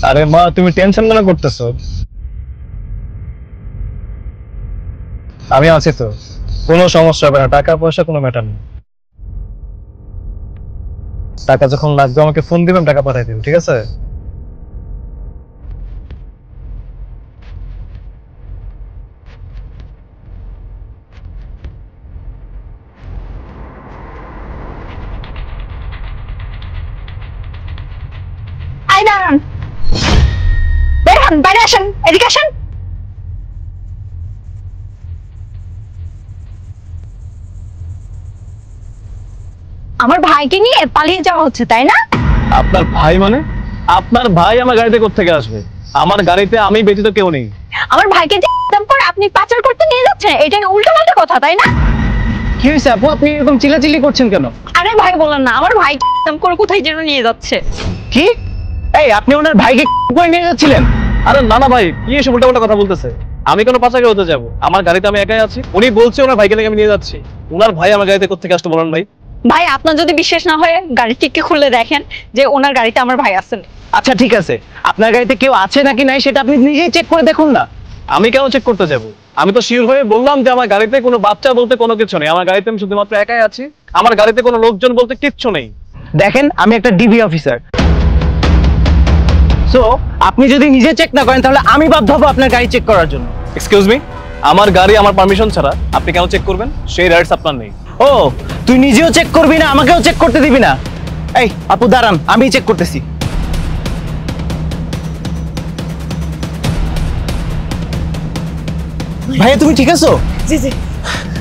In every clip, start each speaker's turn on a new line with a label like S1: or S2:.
S1: আরে মা, তুমি টেনশন কেন করতেছো? আমি আছি তো, কোনো সমস্যা হবে না। টাকা পয়সা কোনো ম্যাটার না। টাকা যখন লাগবে আমাকে ফোন দিবেন, টাকা পাঠাই দিব, ঠিক আছে?
S2: আই দাঁড়ান, বের হন, বাইরে আসেন, এদিকে আসেন। আমার ভাইকে নিয়ে পালিয়ে যাওয়া হচ্ছে, তাই না?
S1: আপনার ভাই মানে? আপনার ভাই আমার গাড়িতে কোত্থেকে আসবে? আমার গাড়িতে আমি ব্যতীত কেউ নেই।
S2: আমার ভাইকে যে একদম করে আপনি পাচার করতে নিয়ে যাচ্ছেন, এটা উল্টো পাল্টা কথা, তাই না?
S1: কি হয়েছে আপু, আপনি এরকম চিল্লাচিল্লি করছেন কেন?
S2: আরে ভাই বলেন না, আমার ভাই একদম করে কোথায় যেন নিয়ে যাচ্ছে।
S1: কি? এই, আপনি ওনার ভাইকে করে নিয়ে যাচ্ছিলেন? আরে না না ভাই, কি এসব উল্টাপাল্টা কথা বলতেছে? আমি কোনো পাচারকে হতে যাব? আমার গাড়িতে আমি একাই আছি। উনি বলছে ওনার ভাইকে নাকি আমি নিয়ে যাচ্ছি। ওনার ভাই আমার গাড়িতে কোত্থেকে আসতো বলেন ভাই?
S2: ভাই আপনার যদি বিশ্বাস না হয় গাড়ির টিকিট খুলে দেখেন যে ওনার গাড়িতে আমার ভাই আছেন।
S1: আচ্ছা ঠিক আছে, আপনার গাড়িতে কেউ আছে নাকি নাই সেটা আপনি নিজেই চেক করে দেখুন না। আমি কেন চেক করতে যাব? আমি তো শিওর হয়ে বললাম যে আমার গাড়িতে কোনো বাচ্চা বলতে কোনো কিছু নেই। আমার গাড়িতে আমি শুধুমাত্র একাই আছি। আমার গাড়িতে কোনো লোকজন বলতে কিচ্ছু নেই। দেখেন, আমি একটা ডিবি অফিসার। সো আপনি যদি নিজে চেক না করেন তাহলে আমি বাধ্য হব আপনার গাড়ি চেক করার জন্য। এক্সকিউজ মি, আমার গাড়ি আমার পারমিশন ছাড়া আপনি কেন চেক করবেন? সেই রাইটস আপনার নেই। ও, তুই নিজেও চেক করবি না, আমাকেও চেক করতে দিবি না? এই আপু দাঁড়ান, আমি চেক করতেছি। ভাইয়া তুমি ঠিক আছো?
S2: জি জি।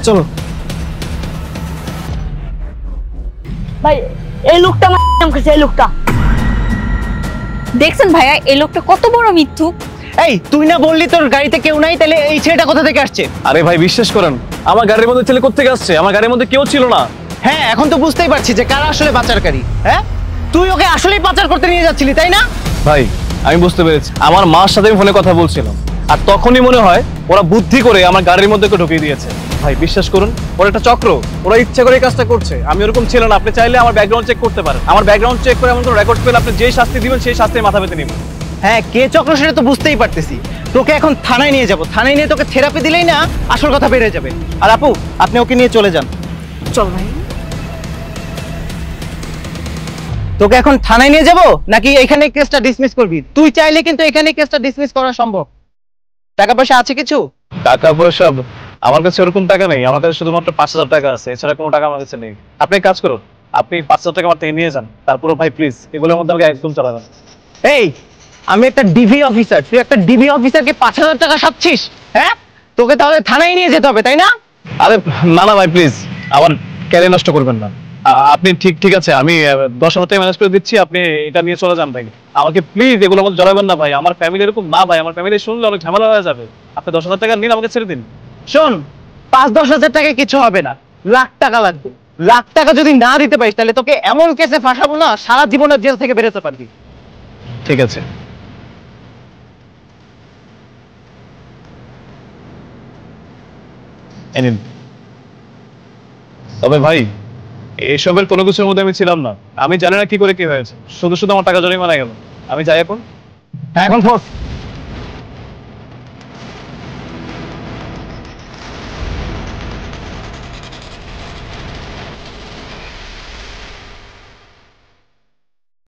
S1: চলো।
S2: ভাই এই লোকটা আমার নাম করছে, এই লোকটা দেখছেন ভাইয়া, এই লোকটা কত বড় মিথ্যুক।
S1: এই তুই না বললি তোর গাড়িতে কেউ নাই, তাহলে এই ছেলেটা কোথা থেকে আসছে? আরে ভাই বিশ্বাস করেন, আমার গাড়ির মধ্যে ছেলে কোত্থেকে আসছে? আমার গাড়ির মধ্যে কেউ ছিল না। হ্যাঁ, এখন তো বুঝতেই পারছি যে কারা আসলে পাচারকারী। হ্যাঁ, তুই ওকে আসলেই পাচার করতে নিয়ে যাচ্ছিলি, তাই না? ভাই আমি বুঝতে পেরেছি, আমার মার সাথে আমি ফোনে কথা বলছিলাম, আর তখনই মনে হয় ওরা বুদ্ধি করে আমার গাড়ির মধ্যে ঢুকিয়ে দিয়েছে। ভাই বিশ্বাস করুন, ওরা একটা চক্র, ওরা ইচ্ছা করে এই কাজটা করছে। আমি ওরকম ছিল না। আপনি চাইলে আমার ব্যাকগ্রাউন্ড চেক করতে পারেন। আমার ব্যাকগ্রাউন্ড চেক করে এমন কোনো রেকর্ড পেলে আপনি যেই শাস্তি দিবেন সেই শাস্তি মাথা পেতে নেবেন। হ্যাঁ, কে চক্র সেটা তো বুঝতেই পারতেছি। তোকে এখন থানায় নিয়ে যাব, থানায় নিয়ে তোকে থেরাপি দিলেই না আসল কথা বেড়ে যাবে। আর আপু, আপনি ওকে নিয়ে চলে যান।
S2: চল ভাই।
S1: তোকে এখন থানায় নিয়ে যাব নাকি এখানে কেসটা ডিসমিস করবি? তুই চাইলে কিন্তু এখানে কেসটা ডিসমিস করা সম্ভব। টাকা পয়সা আছে কিছু? টাকা পয়সা আমার কাছে ওরকম টাকা নেই। আমার কাছে শুধুমাত্র 5,000 টাকা আছে, এছাড়া কোনো টাকা আমার কাছে নেই। আপনি এক কাজ করুন, আপনি 5,000 টাকা আমার থেকে নিয়ে যান। তারপরে ভাই প্লিজ এগুলোর মধ্যে আমাকে একদম চালাবেন। এই, আমি একটা ডিবি অফিসার, তুই একটা ডিবি অফিসারকে 5,000 টাকা সাচ্ছিস? হ্যাঁ, তোকে তাহলে থানায় নিয়ে যেতে হবে, তাই না? আরে না না ভাই, প্লিজ আমার ক্যারিয়ার নষ্ট করবেন না। আপনি ঠিক ঠিক আছে, আমি 10,000 টাকা ম্যানেজ করে দিচ্ছি। আপনি এটা নিয়ে চলে যান ভাই। আমাকে প্লিজ এগুলোর মধ্যে জড়াবেন না ভাই। আমার ফ্যামিলি এরকম না ভাই, আমার ফ্যামিলি শুনলে অনেক ঝামেলা হয়ে যাবে। আপনি 10,000 টাকা নিন, আমাকে ছেড়ে দিন। শোন, 5-10 হাজার টাকায় কিছু হবে না, লাখ টাকা লাগবে। লাখ টাকা যদি না দিতে পারিস তাহলে তোকে এমন কেসে ফাঁসাবো না, সারা জীবনের জেল থেকে বেরোতে পারবি। ঠিক আছে। এই নিন। তবে ভাই, এসবের কোনো কিছুর মধ্যে আমি ছিলাম না। আমি জানি না কি করে কি হয়েছে, শুধু শুধু আমার টাকা জরিমানা গেল। আমি যাই এখন। হ্যাঁ এখন ফোর্স।